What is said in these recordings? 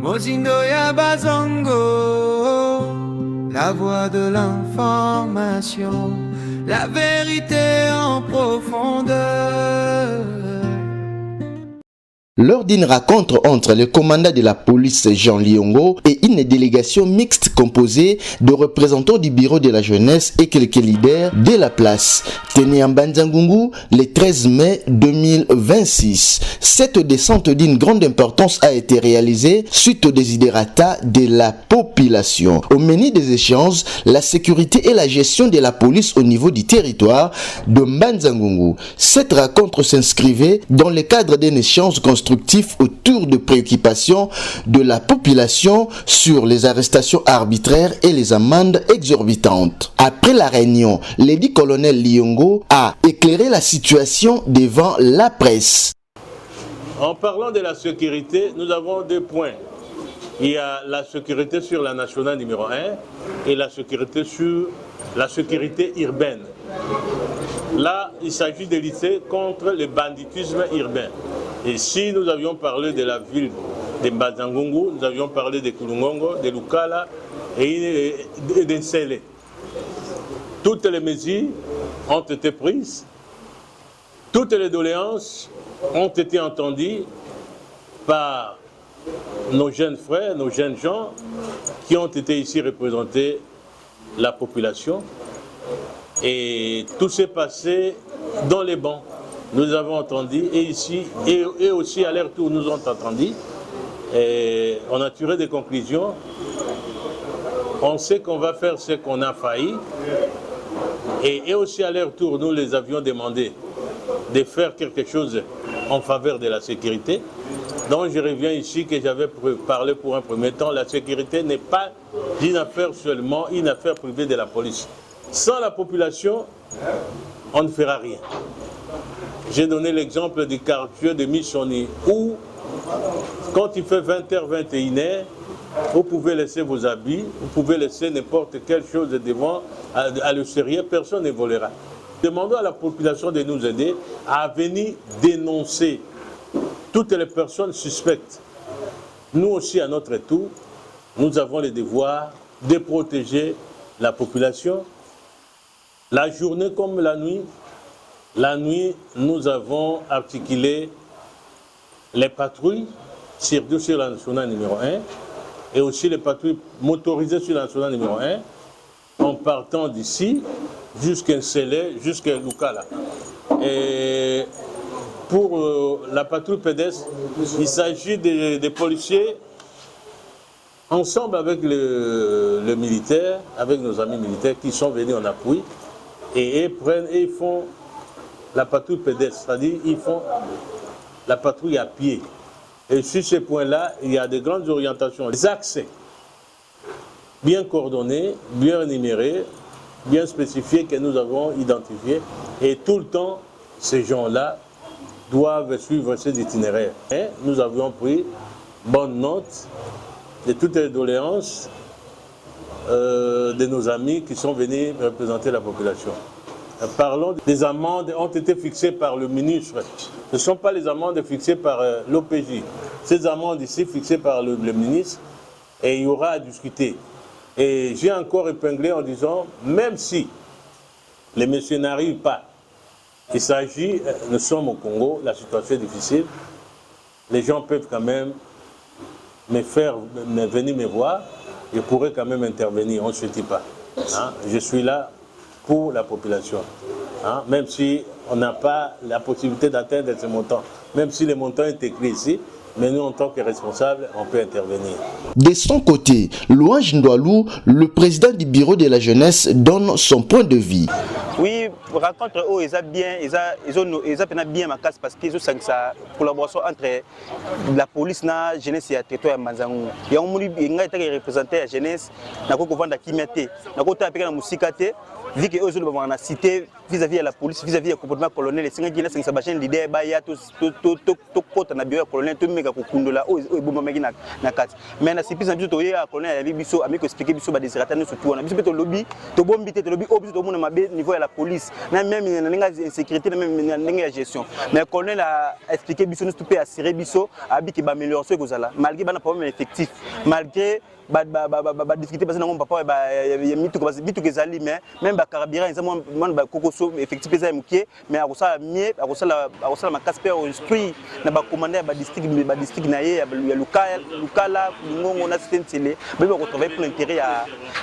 Mozindo ya Bazongo, la voix de l'information, la vérité en profondeur. Lors d'une rencontre entre le commandant de la police Jean Liongo et une délégation mixte composée de représentants du bureau de la jeunesse et quelques leaders de la place, tenue en Banzangungu le 13 mai 2026. Cette descente d'une grande importance a été réalisée suite aux desiderata de la population. Au menu des échanges, la sécurité et la gestion de la police au niveau du territoire de Banzangungu. Cette rencontre s'inscrivait dans le cadre d'un échange constructif autour de préoccupations de la population sur les arrestations arbitraires et les amendes exorbitantes. Après la réunion, le dit colonel Liongo a éclairé la situation devant la presse. En parlant de la sécurité, nous avons deux points. Il y a la sécurité sur la nationale numéro 1 et la sécurité sur la sécurité urbaine. Là, il s'agit de lutter contre le banditisme urbain. Et si nous avions parlé de la ville de Mbazangungu, nous avions parlé de Kulungongo, de Lukala et de Nsele. Toutes les mesures ont été prises, toutes les doléances ont été entendues par nos jeunes frères, nos jeunes gens qui ont été ici représenter la population. Et tout s'est passé dans les bancs. Nous avons entendu, et ici, et aussi à leur tour, nous ont entendu. Et on a tiré des conclusions. On sait qu'on va faire ce qu'on a failli. Et aussi à leur tour, nous les avions demandé de faire quelque chose en faveur de la sécurité. Donc je reviens ici que j'avais parlé pour un premier temps. La sécurité n'est pas une affaire seulement, une affaire privée de la police. Sans la population, on ne fera rien. J'ai donné l'exemple du quartier de Michoni où, quand il fait 20h, 21h, vous pouvez laisser vos habits, vous pouvez laisser n'importe quelle chose devant à l'extérieur, personne ne volera. Demandons à la population de nous aider à venir dénoncer toutes les personnes suspectes. Nous aussi, à notre tour, nous avons le devoir de protéger la population, la journée comme la nuit. La nuit, nous avons articulé les patrouilles, surtout sur la nationale numéro 1, et aussi les patrouilles motorisées sur la nationale numéro 1, en partant d'ici jusqu'à Nsele, jusqu'à Lukala. Et pour la patrouille pédestre, il s'agit des policiers, ensemble avec le militaire, avec nos amis militaires qui sont venus en appui, et ils font la patrouille pédestre, c'est-à-dire ils font la patrouille à pied. Et sur ce point-là, il y a de grandes orientations, des accès bien coordonnés, bien énumérés, bien spécifiés que nous avons identifiés. Et tout le temps, ces gens-là doivent suivre ces itinéraires. Et nous avions pris bonne note de toutes les doléances de nos amis qui sont venus représenter la population. Parlons des amendes qui ont été fixées par le ministre. Ce ne sont pas les amendes fixées par l'OPJ. Ces amendes ici fixées par le ministre, et il y aura à discuter. Et j'ai encore épinglé en disant, même si les messieurs n'arrivent pas, il s'agit, nous sommes au Congo, la situation est difficile, les gens peuvent quand même venir me voir, je pourrais quand même intervenir, on ne se dit pas. Hein? Je suis là pour la population, hein? Même si on n'a pas la possibilité d'atteindre ce montant, même si le montant est écrit ici, mais nous, en tant que responsables, on peut intervenir. De son côté, Louange Ndoualou, le président du bureau de la jeunesse, donne son point de vue. Oui, rencontre où ils ont bien ma casse parce qu'ils ont sa collaboration entre la police et la jeunesse et le territoire de Manzangu. Il y a un qui représente la jeunesse, qui vend la kimete, qui vend la musique, vu que eux ont cité vis-à-vis de la police, vis-à-vis du comportement colonel, c'est qui est un leader, baya tout côté na bio colonel, tout mega kukundula, oh bomba mega na kat. Mais na c'est plus en plus to ya colonel avec biso, avec expliquer biso ba désirata nous surtout on a biso to lobby, to bombi te lobby, obis to mon mabe niveau de la police, na même na insécurité, na même na gestion. Mais colonel a expliqué biso nous tout peut assurer biso, abi ki ba amélioration kozala, malgré ba na problème effectif, malgré difficulté parce que non papa ya mitu ko bitu kezali mais même ba carburant ils ont ba kokoso effectif pesa mukie mais akosala mieux akosala makasi pe esprit na ba commander ba district na ye ya lukala ngongo na sentele ba ko travailler pour l'intérêt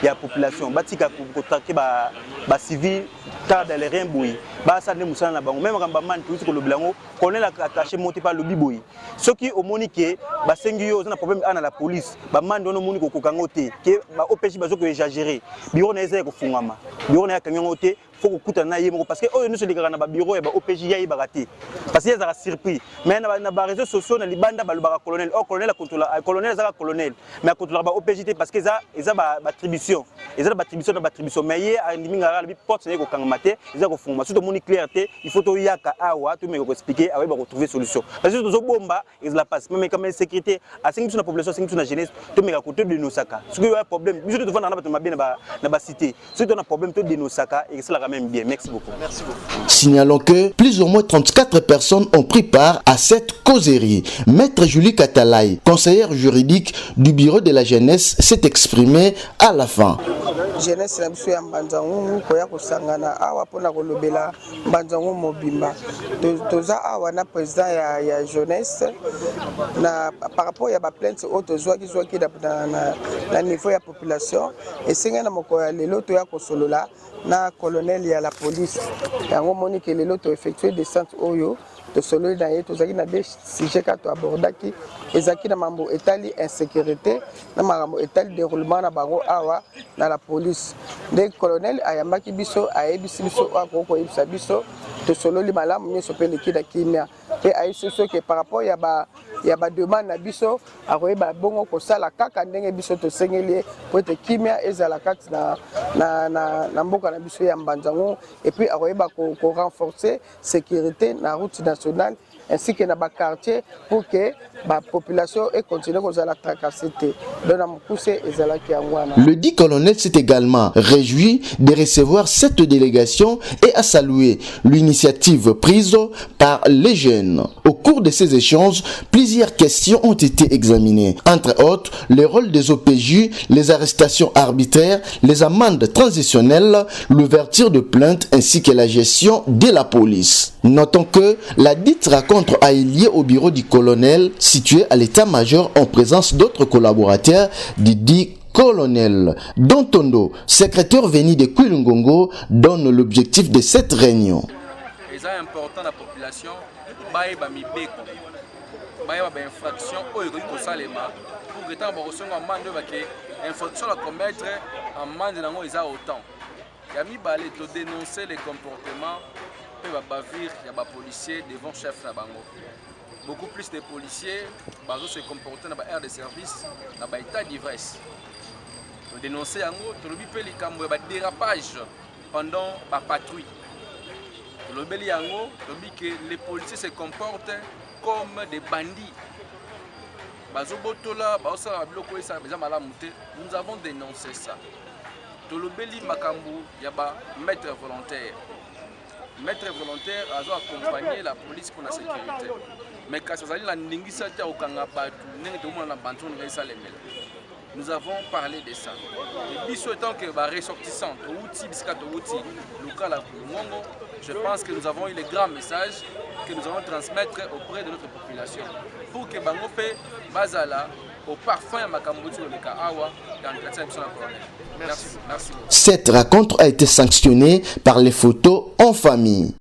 ya population batika ko traquer ba civil car dans les rien boui ba ça ne musala na bango même quand ba man tout ko lobilango colonel attaché monté par le biboui ce qui au monique ba sengi yo na problème ana la police ba man dono moni ko kangote ke ba OPJ bazo ko exagérer bureau na eza ko fungama bureau na kangote faut que kuta na yemo parce que oh nous se likaka na ba bureau ya ba OPJ ya ibagati parce que ça surpris mais na ba réseaux sociaux na libanda ba lubaka colonel oh colonel a contrôle colonel za colonel mais contrôle ba OPJ parce que eza ba attribution eza ba attribution na ba attribution mais ye a liminga bi porte na ko kangamate eza ko fungama surtout moni clarté il faut to yaka awa to me ko expliquer awa ba retrouver solution parce que to bomba ils la passe mais comme sécurité à 5 na population 5 na jeunesse to me ko to de nosaka ce qui a problème biso to vendre na ba mabé na ba cité ce to na problème to de nosaka et c'est la même bien. Merci beaucoup. Merci beaucoup. Signalons que plus ou moins 34 personnes ont pris part à cette causerie. Maître Julie Katalay, conseillère juridique du bureau de la jeunesse, s'est exprimée à la fin. Jeunesse na biso ya mbanzangu koya kosangana awa pona kolobela mbanzangu mobimba toza awa na président ya jeunesse na par rapport ya ba plainte auto zwaki na niveau ya population esenga na moko ya lelo to ya kosolola na colonel ya la police yango monique lelo to effectuer descente oyo to solo na ye tozaki na des sujets ka to abordaki ezaki na mambo etali insécurité na mambo etali déroulement na bango awa na la police de colonel ayambaki biso ayebisi biso akoko yebisa biso to solo li malamu nyeso pe likida kimia pe ayiso ke par rapport ya ba demande na biso akoyeba bongo kosala kaka ndenge biso to sengeli po te kimia ezala kati na mboka na biso ya mbanzango et puis akoyeba ko renforcer sécurité na route nationale ainsi que dans les quartiers pour que la population continue à la tracasser. Le dit colonel s'est également réjoui de recevoir cette délégation et a salué l'initiative prise par les jeunes. Au cours de ces échanges, plusieurs questions ont été examinées. Entre autres, le rôle des OPJ, les arrestations arbitraires, les amendes transitionnelles, l'ouverture de plaintes ainsi que la gestion de la police. Notons que la dite rencontre a eu lieu au bureau du colonel situé à l'état-major en présence d'autres collaborateurs du dit colonel. Dontondo, secrétaire venu de Kwilungongo, donne l'objectif de cette réunion. C'est important la population, baïba mibeko, baïba infraction, oïgoko salema, pour que tant que amende que infraction à commettre, amende nango isa autant. Yami balé to dénoncer les comportements. Il y a des policiers devant chef na bango. Beaucoup plus de policiers se comportent dans l'air de service, dans l'état d'ivresse. Nous dénonçons les dérapages pendant la patrouille. Nous disons que les policiers se comportent comme des bandits. Nous avons dénoncé ça. Nous avons maître volontaire. Maître volontaire a accompagné la police pour la sécurité. Mais quand nous avons parlé de ça. Et souhaitant que les ressortissants, je pense que nous avons eu les grands messages que nous allons transmettre auprès de notre population. Pour que Bangope Bazala au parfum à Makambutu le Kaawa dans le Merci. Cette rencontre a été sanctionnée par les photos en famille.